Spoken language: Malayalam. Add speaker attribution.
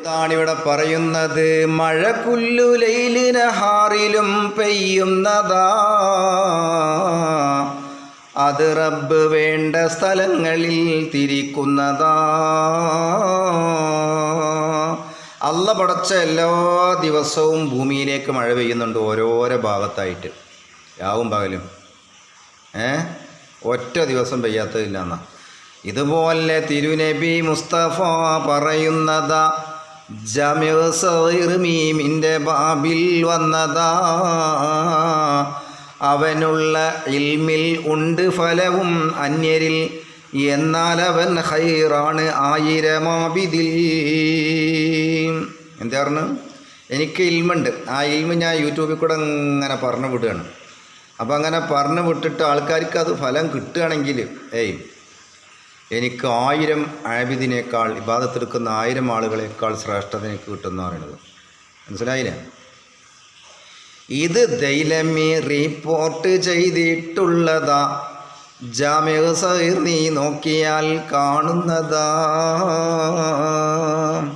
Speaker 1: ാണിവിടെ പറയുന്നത്, മഴ കുല്ലു ലൈലിനഹാറിലും പെയ്യുന്നതാ, അത് റബ്ബ് വേണ്ട സ്ഥലങ്ങളിൽ തിരിക്കുന്നതാ. അള്ള പടച്ച എല്ലാ ദിവസവും ഭൂമിയിലേക്ക് മഴ പെയ്യുന്നുണ്ട്, ഓരോരോ ഭാഗത്തായിട്ട്, രാവും പകലും. ഒറ്റ ദിവസം പെയ്യാത്തതില്ല എന്നാ. ഇതുപോലെ തിരുനബി മുസ്തഫ പറയുന്നതാ, ജാമിഉ സഗീർ മീമിൻ്റെ ബാബിൽ വന്നതാ, അവനുള്ള ഇൽമിൽ ഉണ്ട് ഫലവും അന്യരിൽ, എന്നാൽ അവൻ ഖൈറാണ് ആയിരമാബിദിൽ. എന്താ പറഞ്ഞു? എനിക്ക് ഇൽമുണ്ട്, ആ ഇൽമ് ഞാൻ യൂട്യൂബിൽ കൂടെ അങ്ങനെ പറഞ്ഞു വിടുകയാണ്. അപ്പം അങ്ങനെ പറഞ്ഞു വിട്ടിട്ട് ആൾക്കാർക്ക് അത് ഫലം കിട്ടുകയാണെങ്കിൽ, എനിക്ക് 1000 ആബിദിനേക്കാൾ, ഇബാദത്തെടുക്കുന്ന 1000 ആളുകളേക്കാൾ ശ്രേഷ്ഠത എനിക്ക് കിട്ടുമെന്ന് പറയുന്നത്. മനസ്സിലായില്ലേ? ഇത് ദൈലമി റിപ്പോർട്ട് ചെയ്തിട്ടുള്ളതാ, ജാമിഉ സഗീർ നീ നോക്കിയാൽ കാണുന്നതാ.